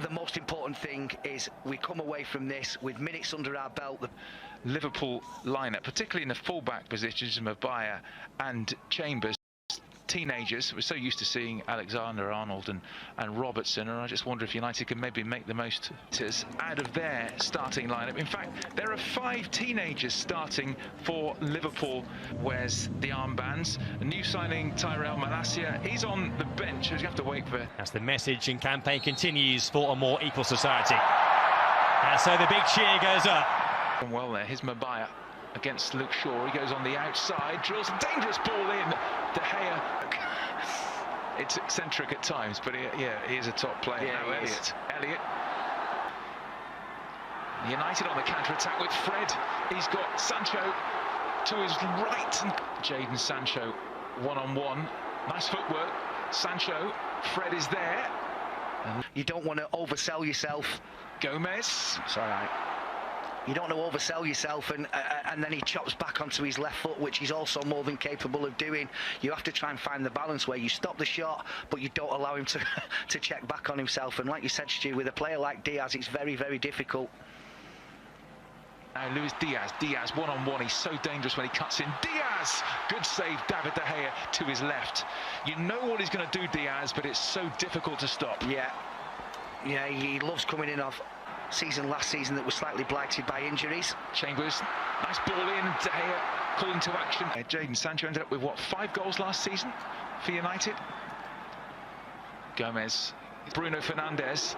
the most important thing is we come away from this with minutes under our belt. The Liverpool lineup, particularly in the fullback positions, Maguire and Chambers, teenagers. We're so used to seeing Alexander-Arnold and Robertson, and I just wonder if United can maybe make the most out of their starting lineup. In fact, there are 5 teenagers starting for Liverpool. Wears the armbands. A new signing, Tyrell Malacia, he's on the bench. You have to wait for. As the message and campaign continues for a more equal society. And so the big cheer goes up. Well there, here's Maguire against Luke Shaw. He goes on the outside, drills a dangerous ball in. De Gea. It's eccentric at times, but he is a top player. Yeah, now Elliott. United on the counter-attack with Fred. He's got Sancho to his right. Jadon Sancho one-on-one. Nice footwork. Sancho. Fred is there. You don't want to oversell yourself. Gomez. It's all right. You don't want to oversell yourself, and then he chops back onto his left foot, which he's also more than capable of doing. You have to try and find the balance where you stop the shot, but you don't allow him to check back on himself. And like you said, Stu, with a player like Diaz, it's very, very difficult. Now Luis Diaz one-on-one. He's so dangerous when he cuts in. Diaz! Good save, David De Gea to his left. You know what he's going to do, Diaz, but it's so difficult to stop. Yeah, he loves coming in off last season that was slightly blighted by injuries. Chambers, nice ball in, De Gea called into action. Jadon Sancho ended up with, what, 5 goals last season for United? Gomez, Bruno Fernandes,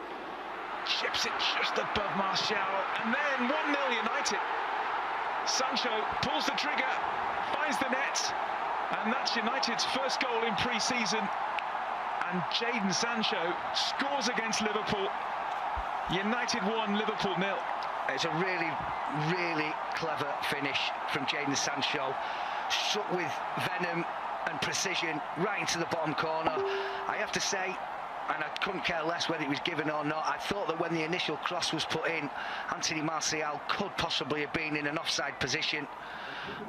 chips it just above Martial, and then 1-0 United. Sancho pulls the trigger, finds the net, and that's United's first goal in pre-season. And Jadon Sancho scores against Liverpool. United 1, Liverpool 0. It's a really, really clever finish from Jadon Sancho. Struck with venom and precision right into the bottom corner. I have to say, and I couldn't care less whether it was given or not, I thought that when the initial cross was put in, Anthony Martial could possibly have been in an offside position.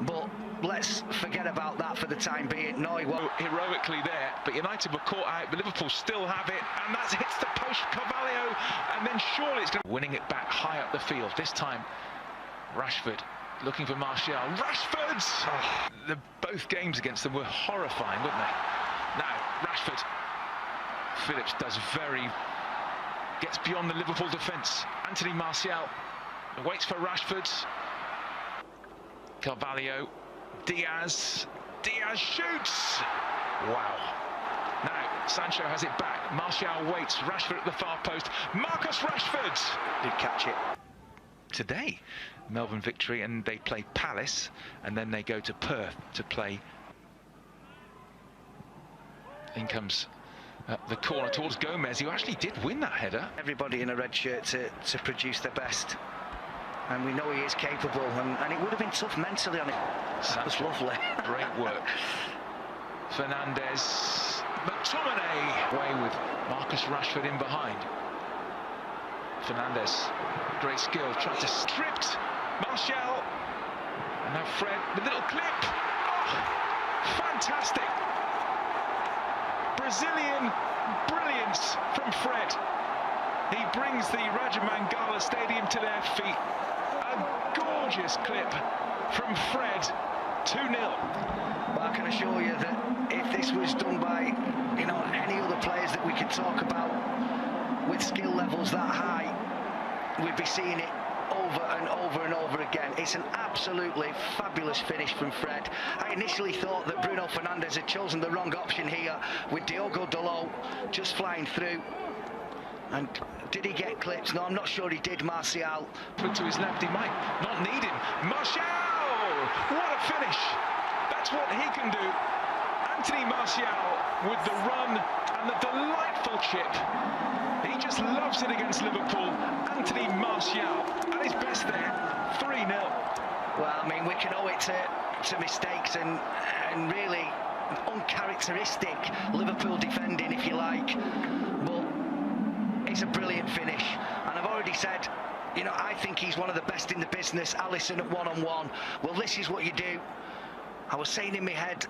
But let's forget about that for the time being. No, he won't. Heroically there, but United were caught out, but Liverpool still have it, and that hits the post, Carvalho, and then surely it's going to winning it back high up the field. This time, Rashford looking for Martial. Rashford! Oh, both games against them were horrifying, weren't they? Now, Rashford. Phillips gets beyond the Liverpool defence. Anthony Martial waits for Rashford. Carvalho, Diaz shoots! Wow. Now, Sancho has it back. Martial waits. Rashford at the far post. Marcus Rashford! Did catch it. Today, Melbourne victory, and they play Palace, and then they go to Perth to play. In comes the corner towards Gomez, who actually did win that header. Everybody in a red shirt to produce their best. And we know he is capable, and it would have been tough mentally on it. That was lovely. Great work. Fernandes, McTominay away with Marcus Rashford in behind. Fernandes, great skill, tried to stripped Martial, and now Fred, the little clip. Oh, fantastic. Brazilian brilliance from Fred. He brings the Raja Mangala Stadium to their feet. A gorgeous clip from Fred, 2-0. Well, I can assure you that if this was done by, any other players that we could talk about with skill levels that high, we'd be seeing it over and over and over again. It's an absolutely fabulous finish from Fred. I initially thought that Bruno Fernandes had chosen the wrong option here with Diogo Dalot just flying through. And did he get clips? No, I'm not sure he did, Martial. Put to his left, he might not need him. Martial! What a finish! That's what he can do. Anthony Martial with the run and the delightful chip. He just loves it against Liverpool. Anthony Martial at his best there, 3-0. Well, I mean, we can owe it to mistakes and really uncharacteristic Liverpool defending, if you like. But it's a brilliant finish, and I've already said, I think he's one of the best in the business. Alisson at one-on-one. Well, this is what you do. I was saying in my head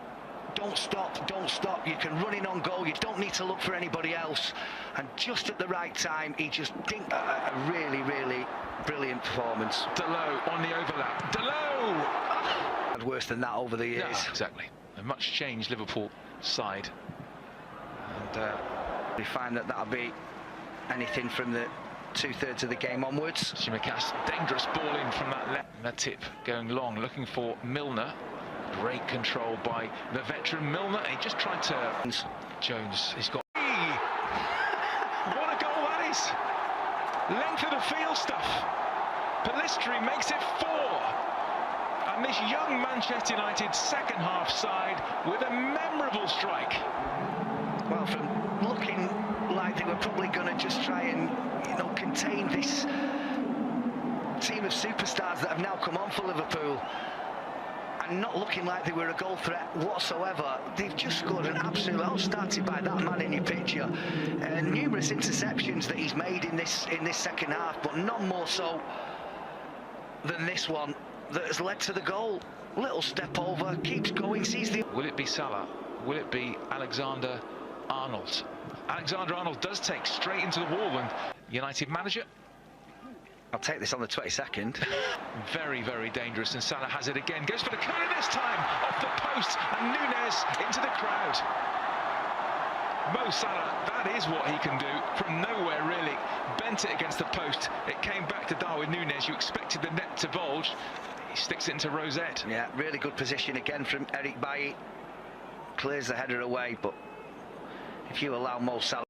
don't stop. You can run in on goal. You don't need to look for anybody else. And just at the right time, he just dinked a really, really brilliant performance. Delo on the overlap. Delo! Had worse than that over the years. Yeah, exactly. A much changed Liverpool side. And we find that that'll be anything from the 2/3 of the game onwards. Shimikas, dangerous ball in from that left. Matip going long, looking for Milner. Great control by the veteran Milner. He just tried to... Jones, he's got... What a goal that is! Length of the field stuff. Pellistri makes it 4. And this young Manchester United second half side with a memorable strike. Well, from looking like they were probably going to just try and, contain this team of superstars that have now come on for Liverpool, and not looking like they were a goal threat whatsoever, they've just scored an absolute... all started by that man in your picture. Numerous interceptions that he's made in this second half, but none more so than this one that has led to the goal. Little step over, keeps going, sees the... Will it be Salah? Will it be Alexander-Arnold? Alexander-Arnold does take straight into the wall, and United manager... I'll take this on the 22nd. Very, very dangerous, and Salah has it again. Goes for the corner this time, off the post, and Nunes into the crowd. Mo Salah, that is what he can do from nowhere, really. Bent it against the post. It came back to Darwin Nunes. You expected the net to bulge. He sticks it into Rosette. Yeah, really good position again from Eric Bailly. Clears the header away, but if you allow Mo Salah...